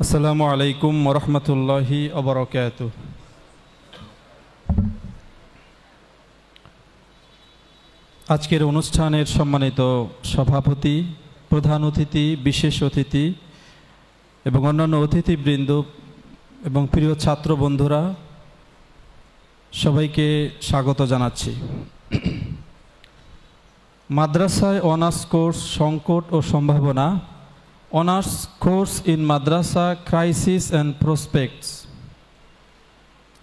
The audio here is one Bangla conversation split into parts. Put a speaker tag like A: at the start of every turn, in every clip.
A: আসসালামু আলাইকুম ওয়া রাহমাতুল্লাহি ওয়া বারাকাতুহু। আজকের অনুষ্ঠানের সম্মানিত সভাপতি, প্রধান অতিথি, বিশেষ অতিথি এবং অন্যান্য অতিথিবৃন্দ এবং প্রিয় ছাত্র বন্ধুরা, সবাইকে স্বাগত জানাচ্ছি। মাদ্রাসায় অনার্স কোর্স সংকট ও সম্ভাবনা, honours course in Madrasa crisis and prospects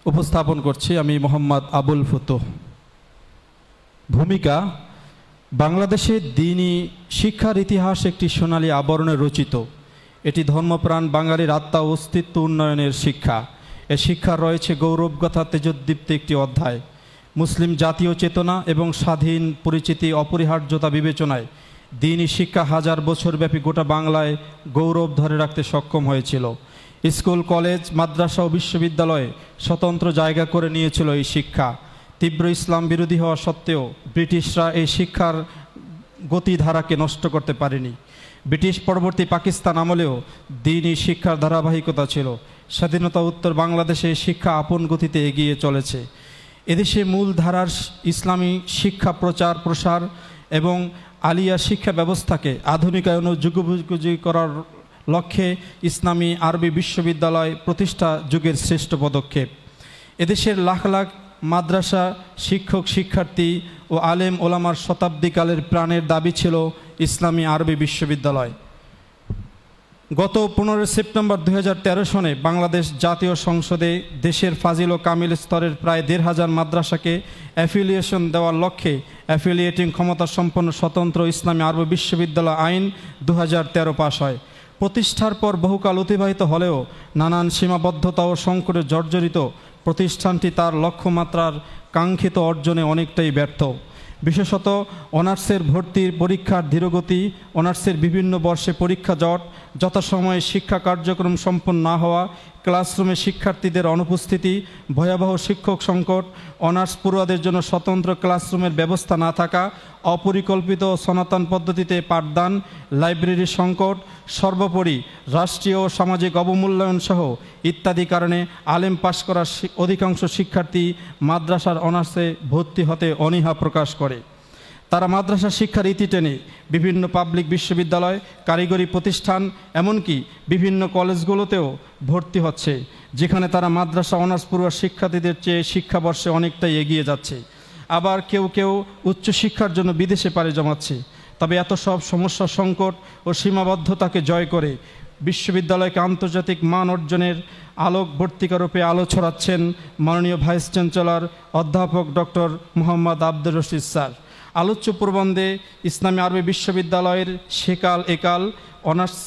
A: উপস্থাপন করছি আমি মোহাম্মদ আবুল ফুতুহ। ভূমিকা: বাংলাদেশের দ্বীনি শিক্ষার ইতিহাস একটি সোনালী আবরণে রচিত। এটি ধর্মপ্রাণ বাঙালির আত্মা ও অস্তিত্ব উন্নয়নের শিক্ষা। এ শিক্ষার রয়েছে গৌরবগাথা তেজোদ্দীপ্ত একটি অধ্যায়। মুসলিম জাতীয় চেতনা এবং স্বাধীন পরিচিতি অপরিহার্যতা বিবেচনায় দ্বীনি শিক্ষা হাজার বছরব্যাপী গোটা বাংলায় গৌরব ধরে রাখতে সক্ষম হয়েছিল। স্কুল, কলেজ, মাদ্রাসা ও বিশ্ববিদ্যালয়ে স্বতন্ত্র জায়গা করে নিয়েছিল এই শিক্ষা। তীব্র ইসলাম বিরোধী হওয়া সত্ত্বেও ব্রিটিশরা এই শিক্ষার গতিধারাকে নষ্ট করতে পারেনি। ব্রিটিশ পরবর্তী পাকিস্তান আমলেও দ্বীনি শিক্ষার ধারাবাহিকতা ছিল। স্বাধীনতা উত্তর বাংলাদেশে শিক্ষা আপন গতিতে এগিয়ে চলেছে। এদেশে মূল ধারার ইসলামী শিক্ষা প্রচার প্রসার এবং আলিয়া শিক্ষা ব্যবস্থাকে আধুনিকায়ন ও যুগোপযোগী করার লক্ষ্যে ইসলামী আরবি বিশ্ববিদ্যালয় প্রতিষ্ঠা যুগের শ্রেষ্ঠ পদক্ষেপ। এদেশের লাখ লাখ মাদ্রাসা শিক্ষক, শিক্ষার্থী ও আলেম ওলামার শতাব্দীকালের প্রাণের দাবি ছিল ইসলামী আরবি বিশ্ববিদ্যালয়। গত 15 সেপ্টেম্বর 2013 সনে বাংলাদেশ জাতীয় সংসদে দেশের ফাজিল ও কামিল স্তরের প্রায় 1500 মাদ্রাসাকে অ্যাফিলিয়েশন দেওয়ার লক্ষ্যে অ্যাফিলিয়েটিং ক্ষমতা সম্পন্ন স্বতন্ত্র ইসলামী আরবি বিশ্ববিদ্যালয় আইন 2013 পাশ হয়। প্রতিষ্ঠার পর বহুকাল অতিবাহিত হলেও নানান সীমাবদ্ধতা ও সংকটে জর্জরিত প্রতিষ্ঠানটি তার লক্ষ্যমাত্রার কাঙ্ক্ষিত অর্জনে অনেকটাই ব্যর্থ। বিশেষত অনার্সের ভর্তির পরীক্ষার ধীরগতি, অনার্সের বিভিন্ন বর্ষে পরীক্ষা জট, যথাসময়ে শিক্ষা কার্যক্রম সম্পন্ন না হওয়া, ক্লাসরুমে শিক্ষার্থীদের অনুপস্থিতি, ভয়াবহ শিক্ষক সংকট, অনার্স পড়ুয়াদের জন্য স্বতন্ত্র ক্লাসরুমের ব্যবস্থা না থাকা, অপরিকল্পিত সনাতন পদ্ধতিতে পাঠদান, লাইব্রেরি সংকট, সর্বোপরি রাষ্ট্রীয় ও সামাজিক অবমূল্যায়ন সহ ইত্যাদি কারণে আলেম পাশ করা অধিকাংশ শিক্ষার্থী মাদ্রাসার অনার্সে ভর্তি হতে অনীহা প্রকাশ করে। তারা মাদ্রাসা শিক্ষার ইতি টেনে বিভিন্ন পাবলিক বিশ্ববিদ্যালয়, কারিগরি প্রতিষ্ঠান, এমনকি বিভিন্ন কলেজগুলোতেও ভর্তি হচ্ছে, যেখানে তারা মাদ্রাসা অনার্স পড়ুয়া শিক্ষার্থীদের চেয়ে শিক্ষাবর্ষে অনেকটাই এগিয়ে যাচ্ছে। আবার কেউ কেউ উচ্চশিক্ষার জন্য বিদেশে পাড়ি জমাচ্ছে। তবে এত সব সমস্যা, সংকট ও সীমাবদ্ধতাকে জয় করে বিশ্ববিদ্যালয়কে আন্তর্জাতিক মান অর্জনের আলোকবর্তিকারূপে আলো ছড়াচ্ছেন মাননীয় ভাইস চ্যান্সেলর অধ্যাপক ডক্টর মোহাম্মদ আব্দুর রশিদ স্যার। আলোচ্য প্রবন্ধে ইসলামী আরবি বিশ্ববিদ্যালয়ের সেকাল একাল, অনার্স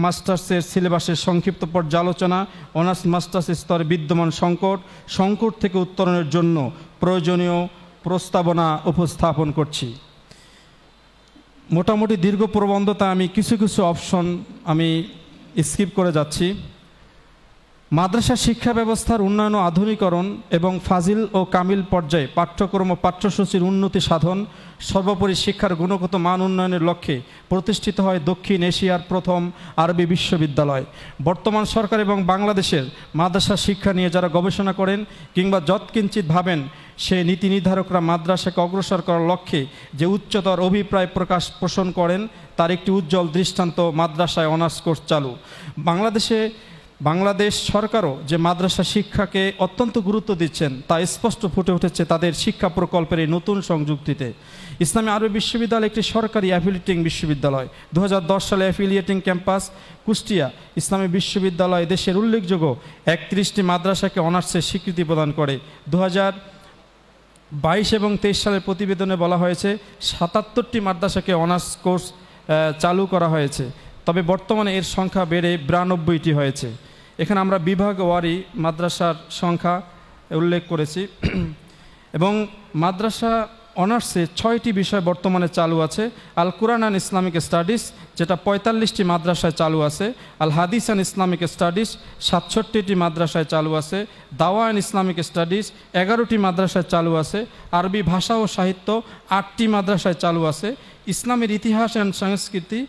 A: মাস্টার্সের সিলেবাসের সংক্ষিপ্ত পর্যালোচনা, অনার্স মাস্টার্স স্তরে বিদ্যমান সংকট থেকে উত্তরণের জন্য প্রয়োজনীয় প্রস্তাবনা উপস্থাপন করছি। মোটামুটি দীর্ঘ প্রবন্ধতা আমি কিছু অপশন স্কিপ করে যাচ্ছি। মাদ্রাসা শিক্ষা ব্যবস্থার উন্নয়ন ও আধুনিকরণ এবং ফাজিল ও কামিল পর্যায়ে পাঠ্যক্রম ও পাঠ্যসূচির উন্নতি সাধন, সর্বোপরি শিক্ষার গুণগত মান উন্নয়নের লক্ষ্যে প্রতিষ্ঠিত হয় দক্ষিণ এশিয়ার প্রথম আরবি বিশ্ববিদ্যালয়। বর্তমান সরকার এবং বাংলাদেশের মাদ্রাসা শিক্ষা নিয়ে যারা গবেষণা করেন কিংবা যৎকিঞ্চিত ভাবেন, সে নীতি নির্ধারকরা মাদ্রাসাকে অগ্রসর করার লক্ষ্যে যে উচ্চতর অভিপ্রায় পোষণ করেন, তার একটি উজ্জ্বল দৃষ্টান্ত মাদ্রাসায় অনার্স কোর্স চালু। বাংলাদেশ সরকারও যে মাদ্রাসা শিক্ষাকে অত্যন্ত গুরুত্ব দিচ্ছেন তা স্পষ্ট ফুটে উঠেছে তাদের শিক্ষা প্রকল্পের এই নতুন সংযুক্তিতে। ইসলামী আরবি বিশ্ববিদ্যালয় একটি সরকারি অ্যাফিলিয়েটিং বিশ্ববিদ্যালয়। 2010 সালে অ্যাফিলিয়েটিং ক্যাম্পাস কুষ্টিয়া ইসলামী বিশ্ববিদ্যালয় দেশের উল্লেখযোগ্য 31টি মাদ্রাসাকে অনার্সের স্বীকৃতি প্রদান করে। 2022 এবং 23 সালের প্রতিবেদনে বলা হয়েছে 77টি মাদ্রাসাকে অনার্স কোর্স চালু করা হয়েছে, তবে বর্তমানে এর সংখ্যা বেড়ে 92টি হয়েছে। এখানে আমরা বিভাগ ওয়ারি মাদ্রাসার সংখ্যা উল্লেখ করেছি এবং মাদ্রাসা অনার্সে 6টি বিষয় বর্তমানে চালু আছে। আল কুরআন অ্যান্ড ইসলামিক স্টাডিজ, যেটা 45টি মাদ্রাসায় চালু আছে। আল হাদিস অ্যান্ড ইসলামিক স্টাডিজ 67টি মাদ্রাসায় চালু আছে। দাওয়া অ্যান্ড ইসলামিক স্টাডিজ 11টি মাদ্রাসায় চালু আছে। আরবি ভাষা ও সাহিত্য 8টি মাদ্রাসায় চালু আছে। ইসলামের ইতিহাস অ্যান্ড সংস্কৃতি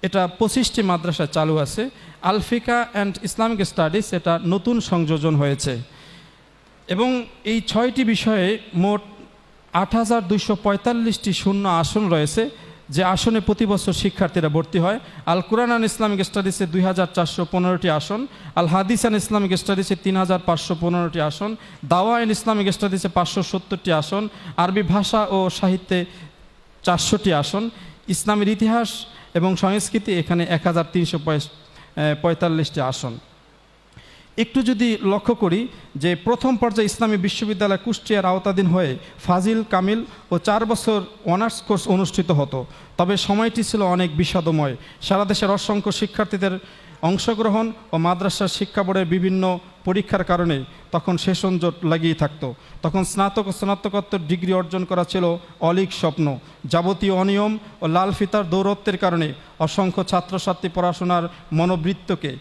A: এটা 25টি মাদ্রাসা চালু আছে। আলফিকা অ্যান্ড ইসলামিক স্টাডিজ এটা নতুন সংযোজন হয়েছে এবং এই 6টি বিষয়ে মোট 8245টি শূন্য আসন রয়েছে, যে আসনে প্রতি বছর শিক্ষার্থীরা ভর্তি হয়। আল কুরআন অ্যান্ড ইসলামিক স্টাডিজে 2415টি আসন, আল হাদিস অ্যান্ড ইসলামিক স্টাডিজে 3515টি আসন, দাওয়া অ্যান্ড ইসলামিক স্টাডিজে 570টি আসন, আরবি ভাষা ও সাহিত্যে 400টি আসন, ইসলামের ইতিহাস এবং সংস্কৃতি এখানে 1345টি আসন। একটু যদি লক্ষ্য করি যে প্রথম পর্যায়ে ইসলামী বিশ্ববিদ্যালয় কুষ্টিয়ার আওতাধীন হয়ে ফাজিল, কামিল ও 4 বছর অনার্স কোর্স অনুষ্ঠিত হতো, তবে সময়টি ছিল অনেক বিষাদময়। সারা দেশের অসংখ্য শিক্ষার্থীদের অংশগ্রহণ ও মাদ্রাসার শিক্ষা বোর্ডের বিভিন্ন পরীক্ষার কারণে তখন সেশন জট লাগিয়ে থাকতো। তখন স্নাতক ও স্নাতকোত্তর ডিগ্রি অর্জন করা ছিল অলীক স্বপ্ন। যাবতীয় অনিয়ম ও লাল ফিতার দৌরত্বের কারণে অসংখ্য ছাত্রছাত্রী পড়াশোনার মনোবৃত্তকে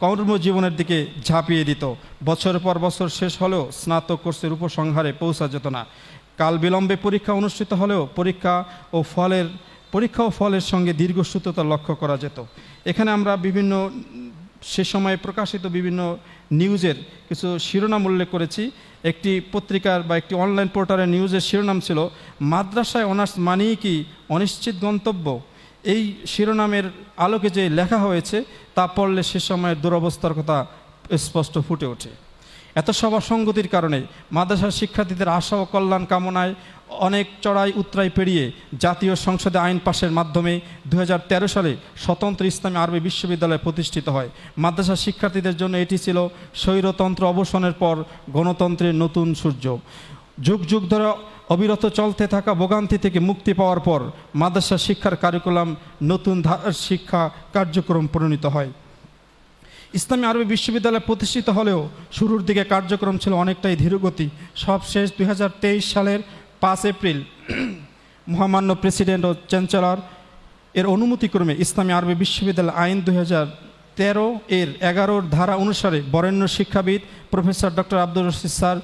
A: কর্মজীবনের দিকে ঝাঁপিয়ে দিত। বছরের পর বছর শেষ হলেও স্নাতক কোর্সের উপসংহারে পৌঁছা যেত না। কাল বিলম্বে পরীক্ষা অনুষ্ঠিত হলেও পরীক্ষা ও ফলের সঙ্গে দীর্ঘসূত্রতা লক্ষ্য করা যেত। এখানে আমরা বিভিন্ন সে সময়ে প্রকাশিত বিভিন্ন নিউজের কিছু শিরোনাম উল্লেখ করেছি। একটি পত্রিকার বা একটি অনলাইন পোর্টালের নিউজের শিরোনাম ছিল মাদ্রাসায় অনার্স মানেই কি অনিশ্চিত গন্তব্য। এই শিরোনামের আলোকে যে লেখা হয়েছে তা পড়লে সে সময়ের দুরবস্থার কথা স্পষ্ট ফুটে ওঠে। এত সব অসঙ্গতির কারণে মাদ্রাসার শিক্ষার্থীদের আশা ও কল্যাণ কামনায় অনেক চড়াই উতরাই পেরিয়ে জাতীয় সংসদে আইন পাশের মাধ্যমে 2013 সালে স্বতন্ত্র ইসলামী আরবি বিশ্ববিদ্যালয় প্রতিষ্ঠিত হয়। মাদ্রাসার শিক্ষার্থীদের জন্য এটি ছিল স্বৈরতন্ত্র অবসানের পর গণতন্ত্রের নতুন সূর্য। যুগ যুগ ধরে অবিরত চলতে থাকা ভোগান্তি থেকে মুক্তি পাওয়ার পর মাদ্রাসা শিক্ষার কারিকুলাম নতুন ধারার শিক্ষা কার্যক্রম পরিণত হয়। ইসলামী আরবি বিশ্ববিদ্যালয় প্রতিষ্ঠিত হলেও শুরুর দিকে কার্যক্রম ছিল অনেকটাই ধীরগতি। সবশেষ 2023 সালের 5 এপ্রিল মহামান্য প্রেসিডেন্ট ও চ্যান্সেলর এর অনুমতিক্রমে ইসলামী আরবি বিশ্ববিদ্যালয় আইন 2013 এর 11 ধারা অনুসারে বরেণ্য শিক্ষাবিদ professor doctor Abdur Rashid sir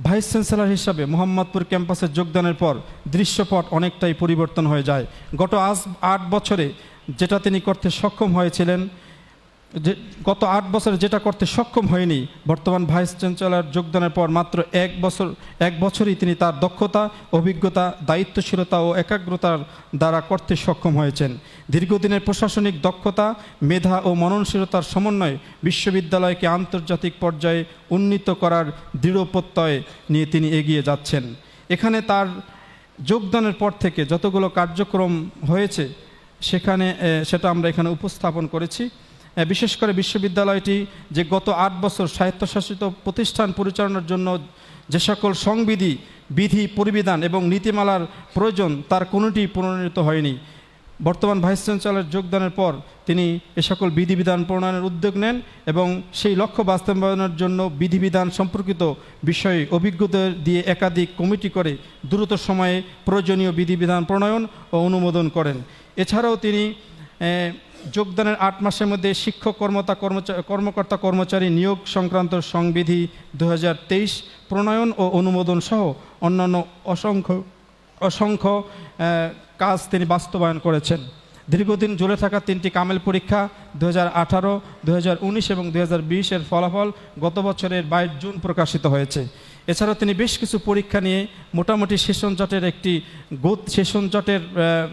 A: vice chancellor হিসাবে মোহাম্মদপুর ক্যাম্পাসে যোগদানের পর দৃশ্যপট অনেকটাই পরিবর্তন হয়ে যায়। গত 8 বছরে যেটা তিনি করতে সক্ষম হয়েছিলেন, গত 8 বছরে যেটা করতে সক্ষম হয়নি, বর্তমান ভাইস চ্যান্সেলর যোগদানের পর মাত্র 1 বছরই তিনি তার দক্ষতা, অভিজ্ঞতা, দায়িত্বশীলতা ও একাগ্রতার দ্বারা করতে সক্ষম হয়েছেন। দীর্ঘদিনের প্রশাসনিক দক্ষতা, মেধা ও মননশীলতার সমন্বয়ে বিশ্ববিদ্যালয়কে আন্তর্জাতিক পর্যায়ে উন্নীত করার দৃঢ় প্রত্যয় নিয়ে তিনি এগিয়ে যাচ্ছেন। এখানে তার যোগদানের পর থেকে যতগুলো কার্যক্রম হয়েছে সেটা আমরা এখানে উপস্থাপন করেছি। বিশেষ করে বিশ্ববিদ্যালয়টি যে গত 8 বছর স্বায়ত্তশাসিত প্রতিষ্ঠান পরিচালনার জন্য যে সকল সংবিধি, বিধি, পরিবিধান এবং নীতিমালার প্রয়োজন তার কোনোটি প্রণীত হয়নি। বর্তমান ভাইস চ্যান্সেলর যোগদানের পর তিনি এ সকল বিধিবিধান প্রণয়নের উদ্যোগ নেন এবং সেই লক্ষ্য বাস্তবায়নের জন্য বিধিবিধান সম্পর্কিত বিষয়ে অভিজ্ঞদের দিয়ে একাধিক কমিটি করে দ্রুত সময়ে প্রয়োজনীয় বিধিবিধান প্রণয়ন ও অনুমোদন করেন। এছাড়াও তিনি যোগদানের 8 মাসের মধ্যে শিক্ষক কর্মকর্তা কর্মচারী নিয়োগ সংক্রান্ত সংবিধি 2023 প্রণয়ন ও অনুমোদন সহ অন্যান্য অসংখ্য কাজ তিনি বাস্তবায়ন করেছেন। দীর্ঘদিন ঝুলে থাকা 3টি কামেল পরীক্ষা 2018, 2019 এবং 2020 এর ফলাফল গত বছরের 22 জুন প্রকাশিত হয়েছে। এছাড়াও তিনি বেশ কিছু পরীক্ষা নিয়ে মোটামুটি সেশন জটের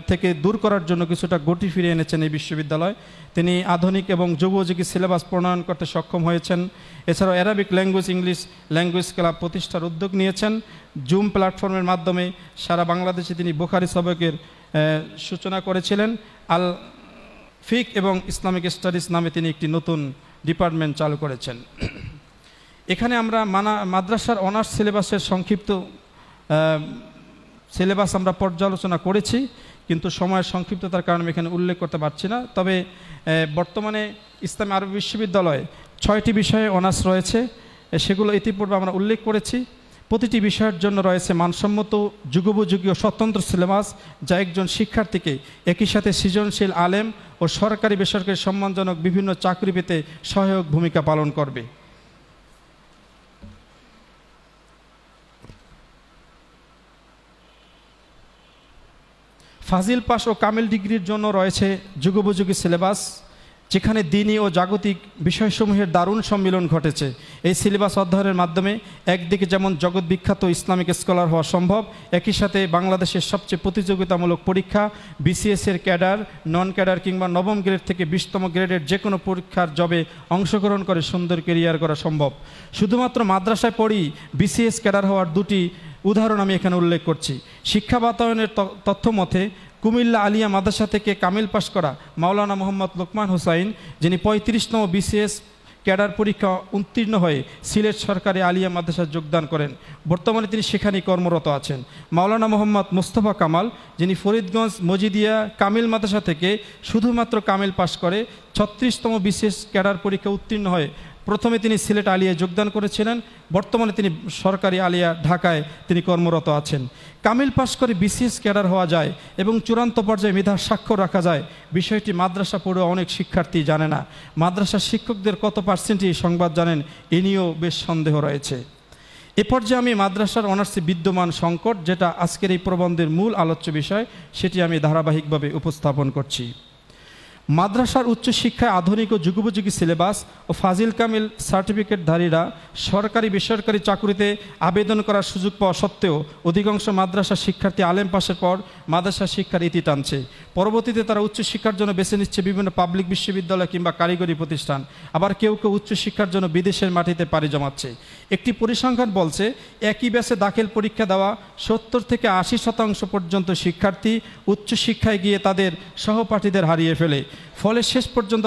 A: থেকে দূর করার জন্য কিছুটা গতি ফিরিয়ে এনেছেন এই বিশ্ববিদ্যালয়। তিনি আধুনিক এবং যুগোপযোগী সিলেবাস প্রণয়ন করতে সক্ষম হয়েছেন। এছাড়াও Arabic language, English language club প্রতিষ্ঠার উদ্যোগ নিয়েছেন। জুম প্ল্যাটফর্মের মাধ্যমে সারা বাংলাদেশে তিনি বুখারী সবকের সূচনা করেছিলেন। আল ফিক এবং ইসলামিক স্টাডিজ নামে তিনি একটি নতুন ডিপার্টমেন্ট চালু করেছেন। এখানে আমরা মাদ্রাসার অনার্স সিলেবাসের সংক্ষিপ্ত সিলেবাস আমরা পর্যালোচনা করেছি, কিন্তু সময়ের সংক্ষিপ্ততার কারণে এখানে উল্লেখ করতে পারছি না। তবে বর্তমানে ইসলামী আরবি বিশ্ববিদ্যালয়ে 6টি বিষয়ে অনার্স রয়েছে, সেগুলো ইতিপূর্বে আমরা উল্লেখ করেছি। প্রতিটি বিষয়ের জন্য রয়েছে মানসম্মত যুগোপযোগী ও স্বতন্ত্র সিলেবাস, যা একজন শিক্ষার্থীকে একই সাথে সৃজনশীল, আলেম ও সরকারি বেসরকারি সম্মানজনক বিভিন্ন চাকরি পেতে সহায়ক ভূমিকা পালন করবে। ফাজিল পাস ও কামিল ডিগ্রির জন্য রয়েছে যুগোপযোগী সিলেবাস, যেখানে দিনী ও জাগতিক বিষয়সমূহের দারুণ সম্মিলন ঘটেছে। এই সিলেবাস অধ্যয়নের মাধ্যমে একদিকে যেমন জগৎ বিখ্যাত ইসলামিক স্কলার হওয়া সম্ভব, একই সাথে বাংলাদেশের সবচেয়ে প্রতিযোগিতামূলক পরীক্ষা বিসিএসের ক্যাডার, নন ক্যাডার কিংবা নবম গ্রেড থেকে 20তম গ্রেডের যে কোনো পরীক্ষার জবে অংশগ্রহণ করে সুন্দর কেরিয়ার করা সম্ভব। শুধুমাত্র মাদ্রাসায় পড়েই বিসিএস ক্যাডার হওয়ার দুটি উদাহরণ আমি এখানে উল্লেখ করছি। শিক্ষা বাতায়নের তথ্য মতে কুমিল্লা আলিয়া মাদ্রাসা থেকে কামিল পাশ করা মাওলানা মোহাম্মদ লোকমান হোসাইন, যিনি 35তম বিসিএস ক্যাডার পরীক্ষা উত্তীর্ণ হয়ে সিলেট সরকারি আলিয়া মাদ্রাসায় যোগদান করেন। বর্তমানে তিনি সেখানেই কর্মরত আছেন। মাওলানা মোহাম্মদ মোস্তফা কামাল, যিনি ফরিদগঞ্জ মজিদিয়া কামিল মাদ্রাসা থেকে শুধুমাত্র কামিল পাশ করে 36তম বিসিএস ক্যাডার পরীক্ষা উত্তীর্ণ হয়ে প্রথমে তিনি সিলেট আলিয়ায় যোগদান করেছিলেন, বর্তমানে তিনি সরকারি আলিয়া ঢাকায় তিনি কর্মরত আছেন। কামিল পাশ করে বিসিএস ক্যাডার হওয়া যায় এবং চূড়ান্ত পর্যায়ে মেধার স্বাক্ষর রাখা যায়, বিষয়টি মাদ্রাসা পড়ুয়া অনেক শিক্ষার্থী জানে না। মাদ্রাসার শিক্ষকদের কত পার্সেন্টই এই সংবাদ জানেন, এ নিয়েও বেশ সন্দেহ রয়েছে। এ পর্যায়ে আমি মাদ্রাসার অনার্সে বিদ্যমান সংকট, যেটা আজকের এই প্রবন্ধের মূল আলোচ্য বিষয়, সেটি আমি ধারাবাহিকভাবে উপস্থাপন করছি। মাদ্রাসার উচ্চশিক্ষায় আধুনিক ও যুগোপযোগী সিলেবাস ও ফাজিল কামিল সার্টিফিকেটধারীরা সরকারি বেসরকারি চাকুরিতে আবেদন করার সুযোগ পাওয়া সত্ত্বেও অধিকাংশ মাদ্রাসা শিক্ষার্থী আলেম পাশের পর মাদ্রাসা শিক্ষার ইতি টানছে। পরবর্তীতে তারা উচ্চশিক্ষার জন্য বেছে নিচ্ছে বিভিন্ন পাবলিক বিশ্ববিদ্যালয় কিংবা কারিগরি প্রতিষ্ঠান, আবার কেউ কেউ উচ্চশিক্ষার জন্য বিদেশের মাটিতে পাড়ি জমাচ্ছে। একটি পরিসংখ্যান বলছে একই ব্যাচে দাখিল পরীক্ষা দেওয়া 70 থেকে 80% পর্যন্ত শিক্ষার্থী উচ্চশিক্ষায় গিয়ে তাদের সহপাঠীদের হারিয়ে ফেলে। ফলে শেষ পর্যন্ত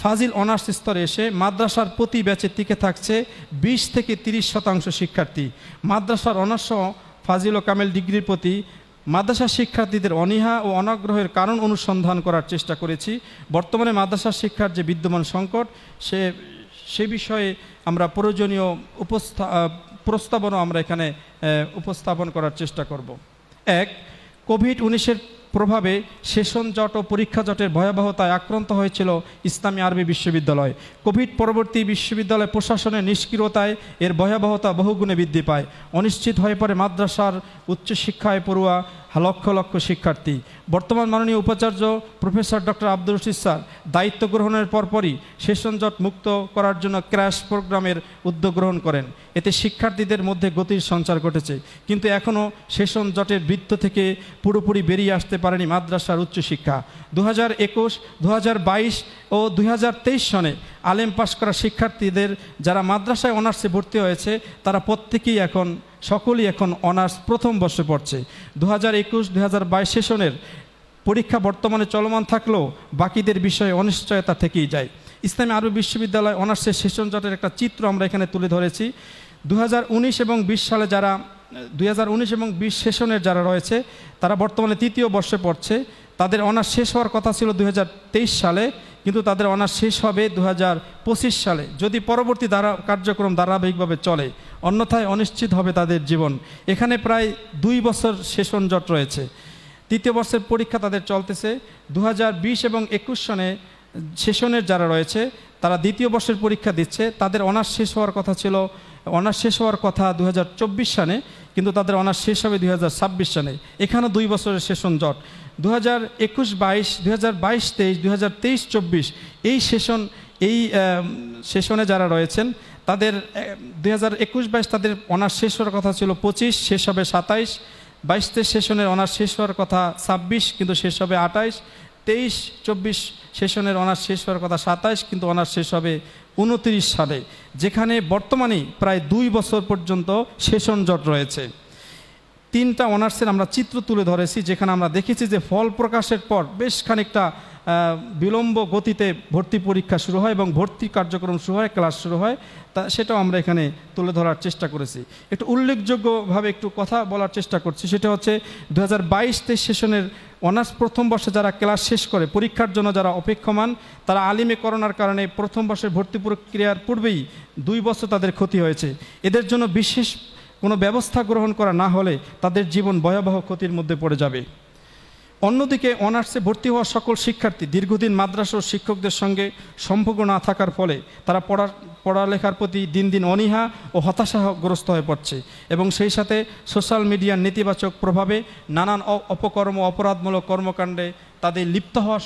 A: ফাজিল অনার্স স্তরে এসে মাদ্রাসার প্রতি ব্যাচে টিকে থাকছে 20 থেকে 30% শিক্ষার্থী। মাদ্রাসার অনার্স ফাজিল ও কামেল ডিগ্রির প্রতি মাদ্রাসা শিক্ষার্থীদের অনীহা ও অনাগ্রহের কারণ অনুসন্ধান করার চেষ্টা করেছি। বর্তমানে মাদ্রাসা শিক্ষার যে বিদ্যমান সংকট, সে বিষয়ে আমরা প্রয়োজনীয় প্রস্তাবনা আমরা এখানে উপস্থাপন করার চেষ্টা করব। 1. কোভিড-19-এর প্রভাবে সেশন জট ও পরীক্ষা জটের ভয়াবহতায় আক্রান্ত হয়েছিল ইসলামী আরবি বিশ্ববিদ্যালয়। কোভিড পরবর্তী বিশ্ববিদ্যালয় প্রশাসনের নিষ্ক্রিয়তায় এর ভয়াবহতা বহুগুণে বৃদ্ধি পায়। অনিশ্চিত হয়ে পড়ে মাদ্রাসার উচ্চশিক্ষায় পড়ুয়া লক্ষ লক্ষ শিক্ষার্থী। বর্তমান মাননীয় উপাচার্য professor doctor Abdur Rashid sir দায়িত্ব গ্রহণের পরপরই সেশন জট মুক্ত করার জন্য ক্র্যাশ প্রোগ্রামের উদ্যোগ গ্রহণ করেন। এতে শিক্ষার্থীদের মধ্যে গতির সঞ্চার ঘটেছে, কিন্তু এখনও সেশন জটের বৃত্ত থেকে পুরোপুরি বেরিয়ে আসতে পারেনি মাদ্রাসার উচ্চশিক্ষা। 2021, 2022 ও 2023 সনে আলেম পাশ করা শিক্ষার্থীদের যারা মাদ্রাসায় অনার্সে ভর্তি হয়েছে, তারা সকলেই এখন অনার্স প্রথম বর্ষে পড়ছে। 2021-2022 সেশনের পরীক্ষা বর্তমানে চলমান থাকলেও বাকিদের বিষয়ে অনিশ্চয়তা থেকেই যায়। ইসলামী আরবি বিশ্ববিদ্যালয় অনার্সের সেশন জটের একটা চিত্র আমরা এখানে তুলে ধরেছি। 2019 এবং 20 সালে 2019 এবং 20 সেশনের যারা রয়েছে, তারা বর্তমানে তৃতীয় বর্ষে পড়ছে। তাদের অনার্স শেষ হওয়ার কথা ছিল 2023 সালে, কিন্তু তাদের অনার্স শেষ হবে 2025 সালে, যদি পরবর্তী কার্যক্রম ধারাবাহিকভাবে চলে। অন্যথায় অনিশ্চিত হবে তাদের জীবন। এখানে প্রায় 2 বছর সেশন জট রয়েছে। তৃতীয় বর্ষের পরীক্ষা তাদের চলতেছে। 2020 এবং 21 সনে সেশনের যারা রয়েছে, তারা দ্বিতীয় বর্ষের পরীক্ষা দিচ্ছে। তাদের অনার্স শেষ হওয়ার কথা 2024 সালে, কিন্তু তাদের অনার্স শেষ হবে 2026 সালে। এখানে 2 বছরের সেশন জট। 2021-22, 2022-23, 2023-24 এই সেশনে যারা রয়েছেন, তাদের 2021-22 তাদের অনার্স শেষ হওয়ার কথা ছিল 25, শেষ হবে 27। 22-23 সেশনের অনার্স শেষ হওয়ার কথা 26, কিন্তু শেষ হবে 28। 23-24 সেশনের অনার্স শেষ হওয়ার কথা 27, কিন্তু অনার্স শেষ হবে 29 সালে, যেখানে বর্তমানে প্রায় 2 বছর পর্যন্ত সেশন জট রয়েছে। 3টা অনার্সের আমরা চিত্র তুলে ধরেছি, যেখানে আমরা দেখেছি যে ফল প্রকাশের পর বেশ খানিকটা বিলম্ব গতিতে ভর্তি পরীক্ষা শুরু হয় এবং ভর্তি কার্যক্রম শুরু হয়, ক্লাস শুরু হয়। সেটাও আমরা এখানে তুলে ধরার চেষ্টা করেছি। একটু উল্লেখযোগ্যভাবে একটু কথা বলার চেষ্টা করছি, সেটা হচ্ছে 2022-23 সেশনের অনার্স প্রথম বর্ষে যারা ক্লাস শেষ করে পরীক্ষার জন্য যারা অপেক্ষমান, তারা আলিমে করোনার কারণে প্রথম বর্ষের ভর্তি প্রক্রিয়ার পূর্বেই 2 বছর তাদের ক্ষতি হয়েছে। এদের জন্য বিশেষ কোনো ব্যবস্থা গ্রহণ করা না হলে তাদের জীবন ভয়াবহ ক্ষতির মধ্যে পড়ে যাবে। অন্যদিকে অনার্সে ভর্তি হওয়া সকল শিক্ষার্থী দীর্ঘদিন মাদ্রাসা ও শিক্ষকদের সঙ্গে সম্পর্ক না থাকার ফলে তারা পড়ালেখার প্রতি দিন দিন অনীহা ও হতাশাগ্রস্ত হয়ে পড়ছে এবং সেই সাথে সোশ্যাল মিডিয়ার নেতিবাচক প্রভাবে নানান অপকর্ম অপরাধমূলক কর্মকাণ্ডে তাদের লিপ্ত হওয়ার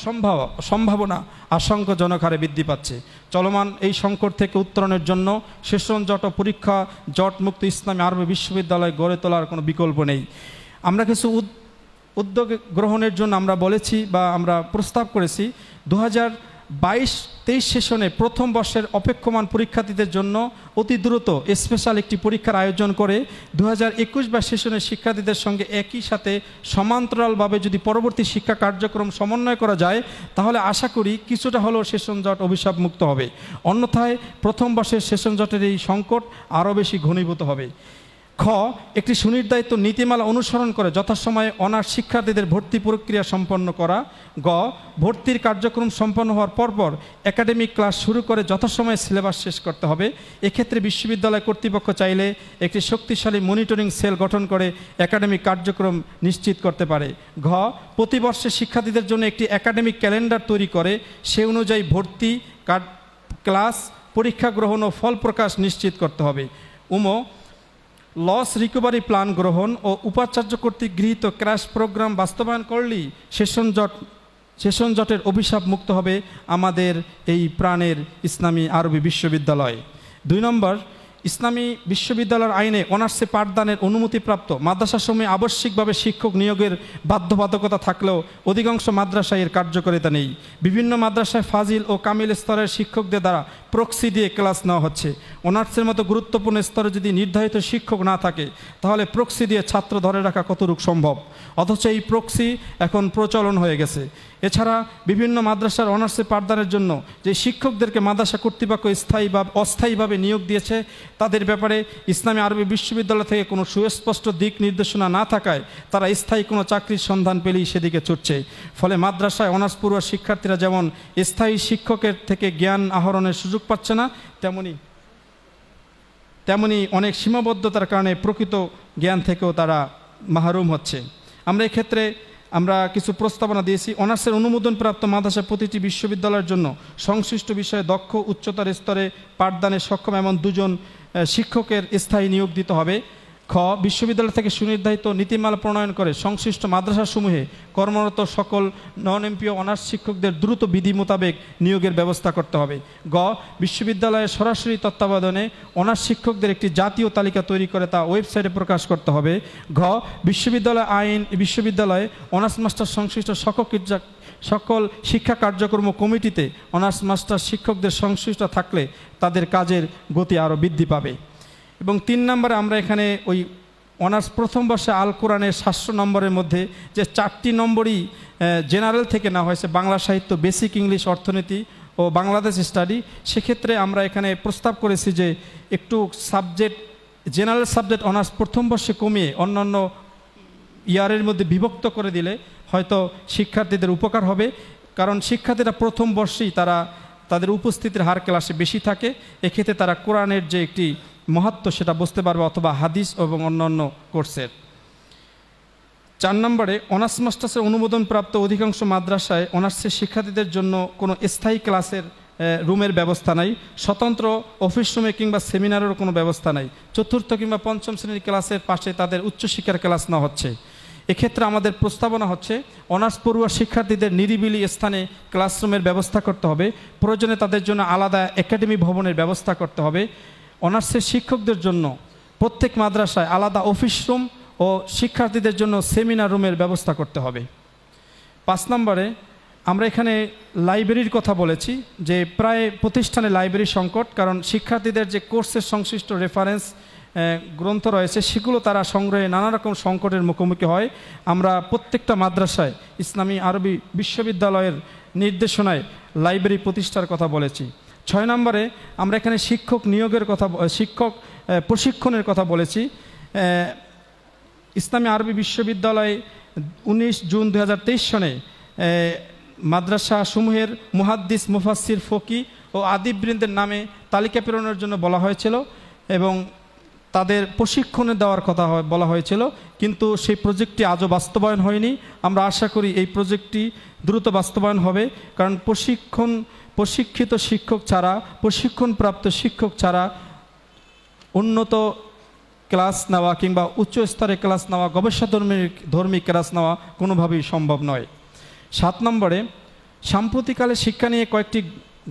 A: সম্ভাবনা আশঙ্কাজনক হারে বৃদ্ধি পাচ্ছে। চলমান এই সংকট থেকে উত্তরণের জন্য সেশন জট ও পরীক্ষা জটমুক্ত ইসলামী আরবি বিশ্ববিদ্যালয় গড়ে তোলার কোনো বিকল্প নেই। আমরা কিছু উদ্যোগ গ্রহণের জন্য আমরা বলেছি বা আমরা প্রস্তাব করেছি 2022-23 সেশনে প্রথম বর্ষের অপেক্ষমান পরীক্ষার্থীদের জন্য অতি দ্রুত স্পেশাল একটি পরীক্ষার আয়োজন করে 2021-22 সেশনের শিক্ষার্থীদের সঙ্গে একই সাথে সমান্তরালভাবে যদি পরবর্তী শিক্ষা কার্যক্রম সমন্বয় করা যায় তাহলে আশা করি কিছুটা হলেও সেশন জট অভিশাপ মুক্ত হবে। অন্যথায় প্রথম বর্ষের সেশন জটের এই সংকট আরও বেশি ঘনীভূত হবে। খ, একটি সুনির্ধারিত নীতিমালা অনুসরণ করে যথাসময়ে অনার্স শিক্ষার্থীদের ভর্তি প্রক্রিয়া সম্পন্ন করা। গ, ভর্তির কার্যক্রম সম্পন্ন হওয়ার পরপর একাডেমিক ক্লাস শুরু করে যথাসময়ে সিলেবাস শেষ করতে হবে। এক্ষেত্রে বিশ্ববিদ্যালয় কর্তৃপক্ষ চাইলে একটি শক্তিশালী মনিটরিং সেল গঠন করে একাডেমিক কার্যক্রম নিশ্চিত করতে পারে। ঘ, প্রতিবর্ষে শিক্ষার্থীদের জন্য একটি একাডেমিক ক্যালেন্ডার তৈরি করে সে অনুযায়ী ভর্তি ক্লাস পরীক্ষা গ্রহণ ও ফল প্রকাশ নিশ্চিত করতে হবে। লস রিকভারি প্ল্যান গ্রহণ ও উপাচার্য কর্তৃক গৃহীত ক্র্যাশ প্রোগ্রাম বাস্তবায়ন করলেই সেশন জটের অভিশাপ মুক্ত হবে আমাদের এই প্রাণের ইসলামী আরবি বিশ্ববিদ্যালয়। 2 নম্বর, ইসলামী বিশ্ববিদ্যালয়ের আইনে অনার্সে পাঠদানের অনুমতিপ্রাপ্ত মাদ্রাসাসমূহে আবশ্যিকভাবে শিক্ষক নিয়োগের বাধ্যবাধকতা থাকলেও অধিকাংশ মাদ্রাসায় এর কার্যকারিতা নেই। বিভিন্ন মাদ্রাসায় ফাজিল ও কামিল স্তরের শিক্ষকদের দ্বারা প্রক্সি দিয়ে ক্লাস নেওয়া হচ্ছে। অনার্সের মতো গুরুত্বপূর্ণ স্তরে যদি নির্ধারিত শিক্ষক না থাকে তাহলে প্রক্সি দিয়ে ছাত্র ধরে রাখা কতটুকু সম্ভব? অথচ এই প্রক্সি এখন প্রচলন হয়ে গেছে। এছাড়া বিভিন্ন মাদ্রাসার অনার্সে পাঠদানের জন্য যে শিক্ষকদেরকে মাদ্রাসা কর্তৃপক্ষ স্থায়ী বা অস্থায়ীভাবে নিয়োগ দিয়েছে তাদের ব্যাপারে ইসলামী আরবি বিশ্ববিদ্যালয় থেকে কোনো সুস্পষ্ট দিক নির্দেশনা না থাকায় তারা স্থায়ী কোনো চাকরির সন্ধান পেলেই সেদিকে ছুটছে। ফলে মাদ্রাসায় অনার্স পড়ুয়া শিক্ষার্থীরা যেমন স্থায়ী শিক্ষকের থেকে জ্ঞান আহরণের সুযোগ পাচ্ছে না তেমনি অনেক সীমাবদ্ধতার কারণে প্রকৃত জ্ঞান থেকেও তারা মাহরুম হচ্ছে। আমরা এক্ষেত্রে কিছু প্রস্তাবনা দিয়েছি। অনার্সের অনুমোদনপ্রাপ্ত মাদ্রাসা প্রতিটি বিশ্ববিদ্যালয়ের জন্য সংশ্লিষ্ট বিষয়ে দক্ষ উচ্চতর স্তরে পাঠদানে সক্ষম এমন 2 জন শিক্ষকের স্থায়ী নিয়োগ দিতে হবে। খ, বিশ্ববিদ্যালয় থেকে সুনির্ধারিত নীতিমালা প্রণয়ন করে সংশ্লিষ্ট মাদ্রাসাসমূহে কর্মরত সকল নন এমপিও অনার্স শিক্ষকদের দ্রুত বিধি মোতাবেক নিয়োগের ব্যবস্থা করতে হবে। গ, বিশ্ববিদ্যালয়ের সরাসরি তত্ত্বাবধানে অনার্স শিক্ষকদের একটি জাতীয় তালিকা তৈরি করে তা ওয়েবসাইটে প্রকাশ করতে হবে। ঘ, বিশ্ববিদ্যালয়ে অনার্স মাস্টার সংশ্লিষ্ট সকল শিক্ষা কার্যক্রম কমিটিতে অনার্স মাস্টার শিক্ষকদের সংশ্লিষ্ট থাকলে তাদের কাজের গতি আরও বৃদ্ধি পাবে। এবং 3 নম্বরে আমরা এখানে ওই অনার্স প্রথম বর্ষে আল কোরআনের 700 নম্বরের মধ্যে যে 4টি নম্বরই জেনারেল থেকে নেওয়া হয়েছে, বাংলা সাহিত্য, বেসিক ইংলিশ, অর্থনীতি ও বাংলাদেশ স্টাডি, সেক্ষেত্রে আমরা এখানে প্রস্তাব করেছি যে একটু জেনারেল সাবজেক্ট অনার্স প্রথম বর্ষে কমিয়ে অন্যান্য ইয়ারের মধ্যে বিভক্ত করে দিলে হয়তো শিক্ষার্থীদের উপকার হবে। কারণ শিক্ষার্থীরা প্রথম বর্ষেই তাদের উপস্থিতির হার ক্লাসে বেশি থাকে। এক্ষেত্রে তারা কোরআনের যে একটি মহত্ব সেটা বুঝতে পারবে, অথবা হাদিস এবং অন্যান্য কোর্সের। 4 নম্বরে, অনার্স মাস্টার্সের অনুমোদনপ্রাপ্ত অধিকাংশ মাদ্রাসায় অনার্সের শিক্ষার্থীদের জন্য কোনো স্থায়ী ক্লাসের রুমের ব্যবস্থা নাই। স্বতন্ত্র অফিস রুমে কিংবা সেমিনারেরও কোনো ব্যবস্থা নাই। 4র্থ কিংবা 5ম শ্রেণীর ক্লাসের পাশে তাদের উচ্চশিক্ষার ক্লাস নেওয়া হচ্ছে। এক্ষেত্রে আমাদের প্রস্তাবনা হচ্ছে অনার্স পড়ুয়া শিক্ষার্থীদের নিরিবিলি স্থানে ক্লাসরুমের ব্যবস্থা করতে হবে। প্রয়োজনে তাদের জন্য আলাদা একাডেমি ভবনের ব্যবস্থা করতে হবে। অনার্সের শিক্ষকদের জন্য প্রত্যেক মাদ্রাসায় আলাদা অফিস রুম ও শিক্ষার্থীদের জন্য সেমিনার রুমের ব্যবস্থা করতে হবে। 5 নম্বরে, আমরা এখানে লাইব্রেরির কথা বলেছি যে প্রায় প্রতিষ্ঠানে লাইব্রেরি সংকট, কারণ শিক্ষার্থীদের যে কোর্সের সংশ্লিষ্ট রেফারেন্স গ্রন্থ রয়েছে সেগুলো তারা সংগ্রহে নানা রকম সংকটের মুখোমুখি হয়। আমরা প্রত্যেকটা মাদ্রাসায় ইসলামী আরবি বিশ্ববিদ্যালয়ের নির্দেশনায় লাইব্রেরি প্রতিষ্ঠার কথা বলেছি। 6 নম্বরে, আমরা এখানে শিক্ষক প্রশিক্ষণের কথা বলেছি। ইসলামী আরবি বিশ্ববিদ্যালয়ে 19 জুন 2023 সনে মাদ্রাসা সমূহের মুহাদ্দিস, মুফাসসির, ফকি ও আদিববৃন্দের নামে তালিকা প্রেরণের জন্য বলা হয়েছিল এবং তাদের প্রশিক্ষণে দেওয়ার কথা বলা হয়েছিল, কিন্তু সেই প্রজেক্টটি আজও বাস্তবায়ন হয়নি। আমরা আশা করি এই প্রজেক্টটি দ্রুত বাস্তবায়ন হবে, কারণ প্রশিক্ষিত শিক্ষক ছাড়া, প্রশিক্ষণপ্রাপ্ত শিক্ষক ছাড়া উন্নত ক্লাস নেওয়া কিংবা উচ্চ স্তরে ক্লাস নেওয়া, গবেষণাধর্মী ক্লাস নেওয়া কোনোভাবেই সম্ভব নয়। 7 নম্বরে, সাম্প্রতিককালে শিক্ষা নিয়ে কয়েকটি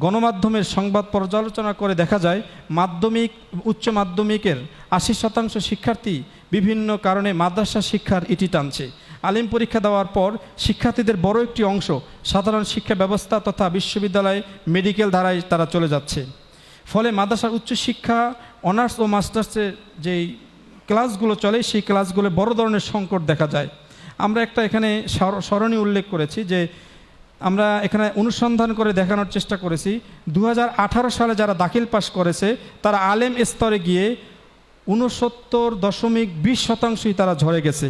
A: গণমাধ্যমের সংবাদ পর্যালোচনা করে দেখা যায় মাধ্যমিক উচ্চ মাধ্যমিকের 80% শিক্ষার্থী বিভিন্ন কারণে মাদ্রাসা শিক্ষার ইতি টানছে। আলিম পরীক্ষা দেওয়ার পর শিক্ষার্থীদের বড় একটি অংশ সাধারণ শিক্ষা ব্যবস্থা তথা বিশ্ববিদ্যালয়, মেডিকেল ধারায় তারা চলে যাচ্ছে। ফলে মাদ্রাসার উচ্চশিক্ষা অনার্স ও মাস্টার্সের যেই ক্লাসগুলো চলে সেই ক্লাসগুলো বড় ধরনের সংকট দেখা যায়। আমরা একটা এখানে স্মরণীয় উল্লেখ করেছি যে আমরা এখানে অনুসন্ধান করে দেখানোর চেষ্টা করেছি 2018 সালে যারা দাখিল পাস করেছে তারা আলেম স্তরে গিয়ে 69.20% তারা ঝরে গেছে,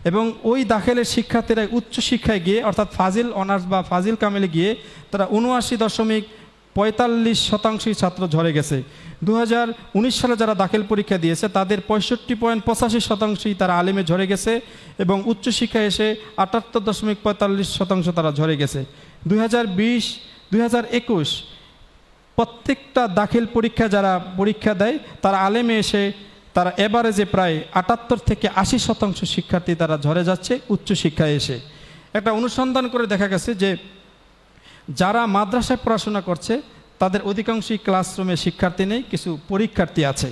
A: এবং ওই দাখিলের শিক্ষার্থীরা উচ্চশিক্ষায় গিয়ে অর্থাৎ ফাজিল অনার্স বা ফাজিল কামেলে গিয়ে তারা 79.45% ছাত্র ঝরে গেছে। 2019 সালে যারা দাখিল পরীক্ষা দিয়েছে তাদের 65.85% তারা আলিমে ঝরে গেছে, এবং উচ্চশিক্ষায় এসে 78.45% তারা ঝরে গেছে। 2020-2021 প্রত্যেকটা দাখিল পরীক্ষা যারা পরীক্ষা দেয় তারা আলেমে এসে তারা এভারেজে প্রায় 78 থেকে 80% শিক্ষার্থী তারা ঝরে যাচ্ছে উচ্চশিক্ষায় এসে। একটা অনুসন্ধান করে দেখা গেছে যে যারা মাদ্রাসায় পড়াশোনা করছে তাদের অধিকাংশই ক্লাসরুমে শিক্ষার্থী নেই, কিছু পরীক্ষার্থী আছে।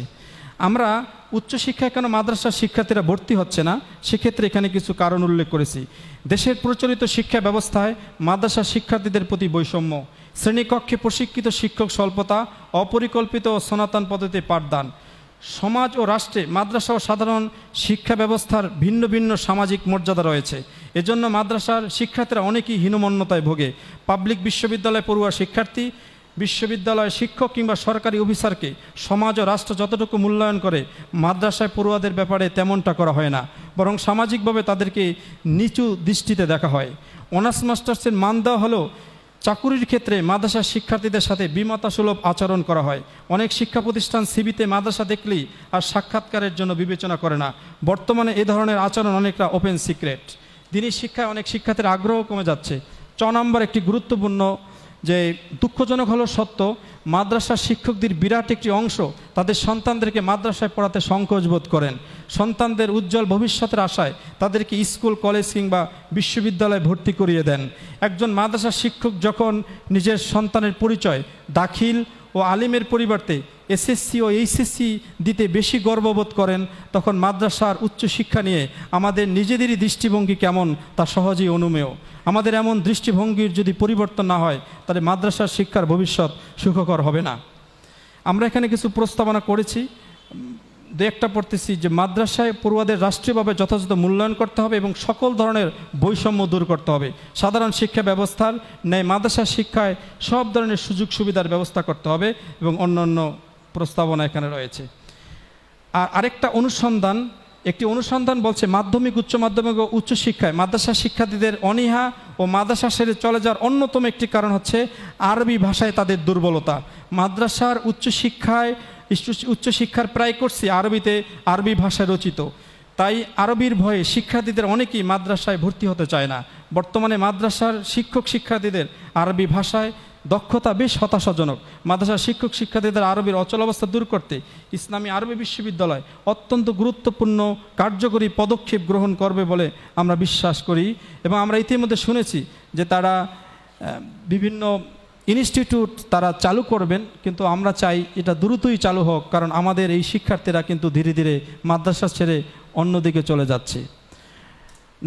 A: আমরা উচ্চশিক্ষায় কেন মাদ্রাসার শিক্ষার্থীরা ভর্তি হচ্ছে না, সেক্ষেত্রে এখানে কিছু কারণ উল্লেখ করেছি। দেশের প্রচলিত শিক্ষা ব্যবস্থায় মাদ্রাসার শিক্ষার্থীদের প্রতি বৈষম্য, শ্রেণীকক্ষে প্রশিক্ষিত শিক্ষক স্বল্পতা, অপরিকল্পিত ও সনাতন পদ্ধতিতে পাঠদান। সমাজ ও রাষ্ট্রে মাদ্রাসা ও সাধারণ শিক্ষা ব্যবস্থার ভিন্ন ভিন্ন সামাজিক মর্যাদা রয়েছে। এজন্য মাদ্রাসার শিক্ষার্থীরা অনেকেই হীনমন্যতায় ভোগে। পাবলিক বিশ্ববিদ্যালয় পড়ুয়া শিক্ষার্থী, বিশ্ববিদ্যালয় শিক্ষক কিংবা সরকারি অফিসারকে সমাজ ও রাষ্ট্র যতটুকু মূল্যায়ন করে মাদ্রাসায় পড়ুয়াদের ব্যাপারে তেমনটা করা হয় না, বরং সামাজিকভাবে তাদেরকে নিচু দৃষ্টিতে দেখা হয়। অনার্স মাস্টার্সের মান দেওয়া হলেও চাকুরির ক্ষেত্রে মাদ্রাসার শিক্ষার্থীদের সাথে বিমাতাসুলভ আচরণ করা হয়। অনেক শিক্ষা প্রতিষ্ঠান সিভিতে মাদ্রাসা দেখলেই আর সাক্ষাৎকারের জন্য বিবেচনা করে না। বর্তমানে এ ধরনের আচরণ অনেকটা ওপেন সিক্রেট। দিনী শিক্ষায় অনেক শিক্ষার্থীর আগ্রহ কমে যাচ্ছে। 6 নম্বর একটি গুরুত্বপূর্ণ যে দুঃখজনক হলো সত্য, মাদ্রাসার শিক্ষকদের বিরাট একটি অংশ তাদের সন্তানদেরকে মাদ্রাসায় পড়াতে সংকোচ বোধ করেন। সন্তানদের উজ্জ্বল ভবিষ্যতের আশায় তাদেরকে স্কুল, কলেজ কিংবা বিশ্ববিদ্যালয়ে ভর্তি করিয়ে দেন। একজন মাদ্রাসার শিক্ষক যখন নিজের সন্তানের পরিচয় দাখিল ও আলিমের পরিবর্তে এসএসসি ও এইচএসসি দিতে বেশি গর্ববোধ করেন, তখন মাদ্রাসার উচ্চশিক্ষা নিয়ে আমাদের নিজেদেরই দৃষ্টিভঙ্গি কেমন তা সহজেই অনুমেয়। আমাদের এমন দৃষ্টিভঙ্গির যদি পরিবর্তন না হয় তাহলে মাদ্রাসার শিক্ষার ভবিষ্যৎ সুখকর হবে না। আমরা এখানে কিছু প্রস্তাবনা করেছি, দু একটা পড়তেছি যে মাদ্রাসায় পড়ুয়াদের রাষ্ট্রীয়ভাবে যথাযথ মূল্যায়ন করতে হবে এবং সকল ধরনের বৈষম্য দূর করতে হবে। সাধারণ শিক্ষা ব্যবস্থার ন্যায় মাদ্রাসা শিক্ষায় সব ধরনের সুযোগ সুবিধার ব্যবস্থা করতে হবে এবং অন্যান্য প্রস্তাবনা এখানে রয়েছে। আর আরেকটা একটি অনুসন্ধান বলছে মাধ্যমিক, উচ্চ মাধ্যমিক ও উচ্চশিক্ষায় মাদ্রাসা শিক্ষার্থীদের অনীহা ও মাদ্রাসা ছেড়ে চলে যাওয়ার অন্যতম একটি কারণ হচ্ছে আরবি ভাষায় তাদের দুর্বলতা। মাদ্রাসার উচ্চশিক্ষার প্রায় কোর্সই আরবি ভাষায় রচিত, তাই আরবির ভয়ে শিক্ষার্থীদের অনেকেই মাদ্রাসায় ভর্তি হতে চায় না। বর্তমানে মাদ্রাসার শিক্ষার্থীদের আরবি ভাষায় দক্ষতা বেশ হতাশাজনক। মাদ্রাসার শিক্ষার্থীদের আরবির অচল অবস্থা দূর করতে ইসলামী আরবি বিশ্ববিদ্যালয় অত্যন্ত গুরুত্বপূর্ণ কার্যকরী পদক্ষেপ গ্রহণ করবে বলে আমরা বিশ্বাস করি, এবং আমরা ইতিমধ্যে শুনেছি যে তারা বিভিন্ন ইনস্টিটিউট তারা চালু করবেন, কিন্তু আমরা চাই এটা দ্রুতই চালু হোক, কারণ আমাদের এই শিক্ষার্থীরা কিন্তু ধীরে ধীরে মাদ্রাসা ছেড়ে অন্যদিকে চলে যাচ্ছে।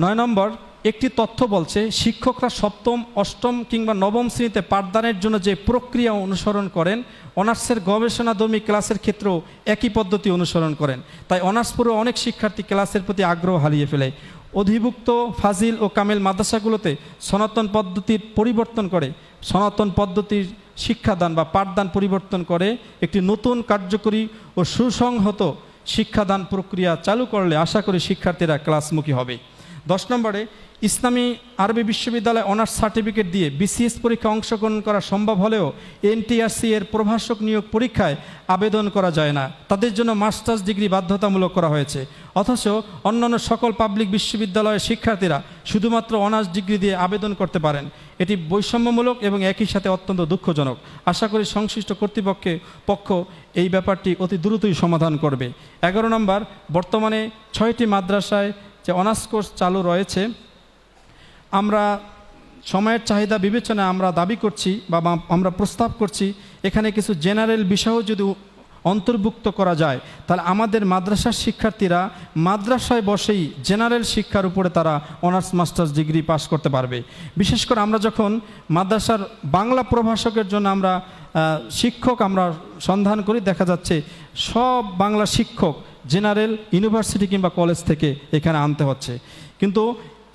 A: 9 নম্বর, একটি তথ্য বলছে শিক্ষকরা 7ম, 8ম কিংবা 9ম শ্রেণীতে পাঠদানের জন্য যে প্রক্রিয়া অনুসরণ করেন অনার্সের গবেষণাধর্মী ক্লাসের ক্ষেত্রেও একই পদ্ধতি অনুসরণ করেন। তাই অনার্স পড়ুয়া অনেক শিক্ষার্থী ক্লাসের প্রতি আগ্রহ হারিয়ে ফেলে। অধিভুক্ত ফাজিল ও কামেল মাদ্রাসাগুলোতে সনাতন পদ্ধতির শিক্ষাদান বা পাঠদান পরিবর্তন করে একটি নতুন কার্যকরী ও সুসংহত শিক্ষাদান প্রক্রিয়া চালু করলে আশা করি শিক্ষার্থীরা ক্লাসমুখী হবে। 10 নম্বরে, ইসলামী আরবি বিশ্ববিদ্যালয়ে অনার্স সার্টিফিকেট দিয়ে বিসিএস পরীক্ষায় অংশগ্রহণ করা সম্ভব হলেও এনটিআরসি এর প্রভাষক নিয়োগ পরীক্ষায় আবেদন করা যায় না, তাদের জন্য মাস্টার্স ডিগ্রি বাধ্যতামূলক করা হয়েছে। অথচ অন্যান্য সকল পাবলিক বিশ্ববিদ্যালয়ের শিক্ষার্থীরা শুধুমাত্র অনার্স ডিগ্রি দিয়ে আবেদন করতে পারেন। এটি বৈষম্যমূলক এবং একই সাথে অত্যন্ত দুঃখজনক। আশা করি সংশ্লিষ্ট কর্তৃপক্ষ এই ব্যাপারটি অতি দ্রুতই সমাধান করবে। 11 নম্বর, বর্তমানে 6টি মাদ্রাসায় যে অনার্স কোর্স চালু রয়েছে, আমরা সময়ের চাহিদা বিবেচনায় আমরা দাবি করছি বা আমরা প্রস্তাব করছি এখানে কিছু জেনারেল বিষয়ও যদি অন্তর্ভুক্ত করা যায় তাহলে আমাদের মাদ্রাসার শিক্ষার্থীরা মাদ্রাসায় বসেই জেনারেল শিক্ষার উপরে তারা অনার্স মাস্টার্স ডিগ্রি পাস করতে পারবে। বিশেষ করে আমরা যখন মাদ্রাসার বাংলা প্রভাষকের জন্য আমরা শিক্ষক আমরা সন্ধান করি, দেখা যাচ্ছে সব বাংলা শিক্ষক জেনারেল ইউনিভার্সিটি কিংবা কলেজ থেকে এখানে আনতে হচ্ছে। কিন্তু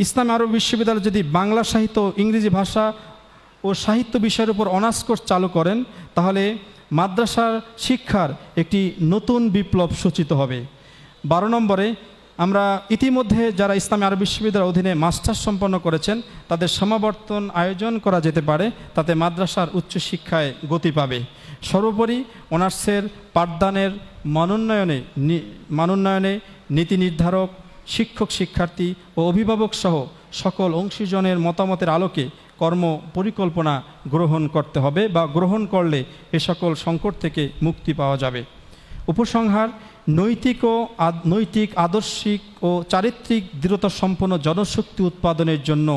A: ইসলামী আরবি বিশ্ববিদ্যালয় যদি বাংলা সাহিত্য, ইংরেজি ভাষা ও সাহিত্য বিষয়ের উপর অনার্স কোর্স চালু করেন তাহলে মাদ্রাসার শিক্ষার একটি নতুন বিপ্লব সূচিত হবে। 12 নম্বরে, আমরা ইতিমধ্যে যারা ইসলামী আরবি বিশ্ববিদ্যালয়ের অধীনে মাস্টার্স সম্পন্ন করেছেন তাদের সমাবর্তন আয়োজন করা যেতে পারে, তাতে মাদ্রাসার উচ্চশিক্ষায় গতি পাবে। সর্বোপরি অনার্সের পাঠদানের মানোন্নয়নে নীতি নির্ধারক, শিক্ষক, শিক্ষার্থী ও অভিভাবক সহ সকল অংশীজনের মতামতের আলোকে কর্ম পরিকল্পনা গ্রহণ করতে হবে বা গ্রহণ করলে এ সকল সংকট থেকে মুক্তি পাওয়া যাবে। উপসংহার, নৈতিক, আদর্শিক ও চারিত্রিক দৃঢ়তা সম্পন্ন জনশক্তি উৎপাদনের জন্য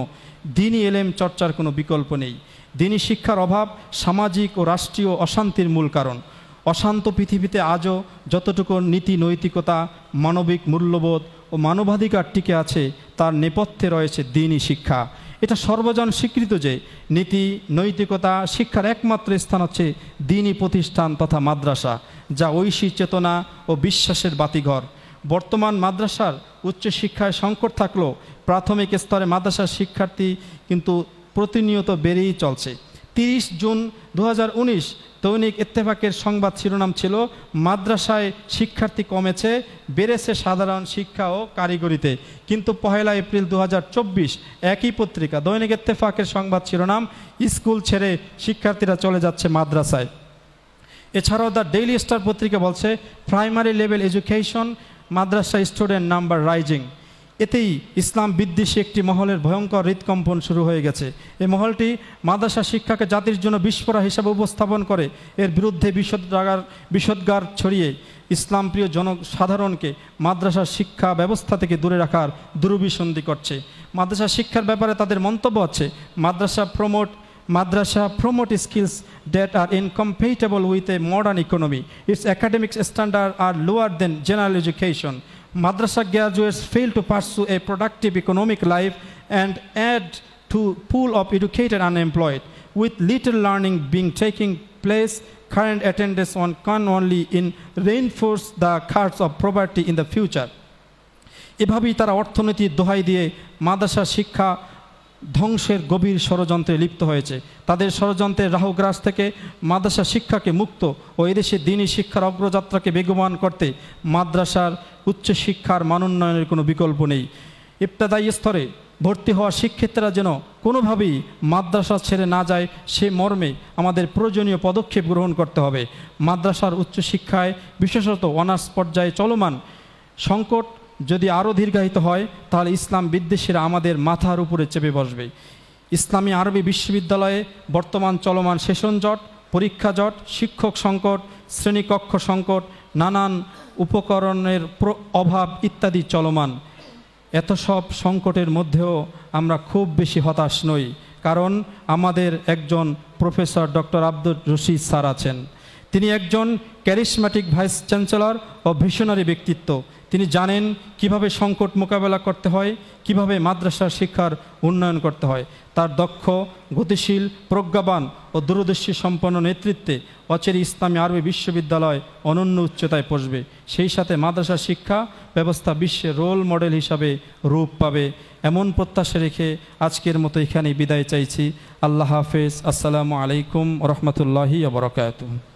A: দ্বীনি এলেম চর্চার কোনো বিকল্প নেই। দ্বীনি শিক্ষার অভাব সামাজিক ও রাষ্ট্রীয় অশান্তির মূল কারণ। অশান্ত পৃথিবীতে আজও যতটুকু নীতি, নৈতিকতা, মানবিক মূল্যবোধ ও মানবাধিকার টিকে আছে তার নেপথ্যে রয়েছে দ্বীনি শিক্ষা। এটা সর্বজন স্বীকৃত যে নীতি, নৈতিকতা শিক্ষার একমাত্র স্থান হচ্ছে দ্বীনি প্রতিষ্ঠান তথা মাদ্রাসা, যা ঐশী চেতনা ও বিশ্বাসের বাতিঘর। বর্তমান মাদ্রাসার উচ্চশিক্ষায় সংকট থাকলেও প্রাথমিক স্তরে মাদ্রাসার শিক্ষার্থী কিন্তু প্রতিনিয়ত বেড়েই চলছে। 30 জুন 2019 দৈনিক ইত্তেফাকের সংবাদ শিরোনাম ছিল মাদ্রাসায় শিক্ষার্থী কমেছে, বেড়েছে সাধারণ শিক্ষা ও কারিগরিতে। কিন্তু 1 এপ্রিল 2024 একই পত্রিকা দৈনিক ইত্তেফাকের সংবাদ শিরোনাম স্কুল ছেড়ে শিক্ষার্থীরা চলে যাচ্ছে মাদ্রাসায়। এছাড়াও দ্য ডেইলি স্টার পত্রিকা বলছে প্রাইমারি লেভেল এডুকেশন মাদ্রাসা স্টুডেন্ট নাম্বার রাইজিং। এতেই ইসলাম বিদ্বেষী একটি মহলের ভয়ঙ্কর হৃদকম্পন শুরু হয়ে গেছে। এই মহলটি মাদ্রাসা শিক্ষাকে জাতির জন্য বিস্ফোরক হিসাবে উপস্থাপন করে এর বিরুদ্ধে বিষোদ্গার ছড়িয়ে ইসলাম প্রিয় জনসাধারণকে মাদ্রাসা শিক্ষা ব্যবস্থা থেকে দূরে রাখার দুরভিসন্ধি করছে। মাদ্রাসা শিক্ষার ব্যাপারে তাদের মন্তব্য আছে, Madrasa promote skills that are incompatible with a modern economy. Its academic standards are lower than general education. Madrasa graduates fail to pursue a productive economic life and add to pool of educated unemployed. With little learning being taking place, current attendance can only reinforce the curse of poverty in the future. এভাবেই তারা অর্থনীতির দোহাই দিয়ে মাদ্রাসা শিক্ষা ধ্বংসের গভীর ষড়যন্ত্রে লিপ্ত হয়েছে। তাদের ষড়যন্ত্রের রাহুগ্রাস থেকে মাদ্রাসা শিক্ষাকে মুক্ত ও এদেশে দ্বীনি শিক্ষার অগ্রযাত্রাকে বেগবান করতে মাদ্রাসার উচ্চশিক্ষার মানোন্নয়নের কোনো বিকল্প নেই। ইবতেদায়ী স্তরে ভর্তি হওয়া শিক্ষার্থীরা যেন কোনোভাবেই মাদ্রাসা ছেড়ে না যায় সে মর্মে আমাদের প্রয়োজনীয় পদক্ষেপ গ্রহণ করতে হবে। মাদ্রাসার উচ্চশিক্ষায় বিশেষত অনার্স পর্যায়ে চলমান সংকট যদি আরও দীর্ঘায়িত হয় তাহলে ইসলাম বিদ্বেষীরা আমাদের মাথার উপরে চেপে বসবে। ইসলামী আরবি বিশ্ববিদ্যালয়ে বর্তমান চলমান সেশন জট, পরীক্ষা জট, শিক্ষক সংকট, শ্রেণীকক্ষ সংকট, নানান উপকরণের অভাব ইত্যাদি চলমান। এত সব সংকটের মধ্যেও আমরা খুব বেশি হতাশ নই, কারণ আমাদের একজন professor doctor Abdur Rashid sir আছেন। তিনি একজন ক্যারিসম্যাটিক ভাইস চ্যান্সেলর ও ভিশনারি ব্যক্তিত্ব। তিনি জানেন কিভাবে সংকট মোকাবেলা করতে হয়, কিভাবে মাদ্রাসার শিক্ষার উন্নয়ন করতে হয়। তার দক্ষ, গতিশীল, প্রজ্ঞাবান ও দূরদর্শী সম্পন্ন নেতৃত্বে অচিরে ইসলামী আরবি বিশ্ববিদ্যালয় অনন্য উচ্চতায় পৌঁছবে। সেই সাথে মাদ্রাসা শিক্ষা ব্যবস্থা বিশ্বের রোল মডেল হিসাবে রূপ পাবে, এমন প্রত্যাশা রেখে আজকের মতো এখানেই বিদায় চাইছি। আল্লাহ হাফেজ। আসসালামু আলাইকুম ওয়া রাহমাতুল্লাহি ওয়া বারাকাতুহু।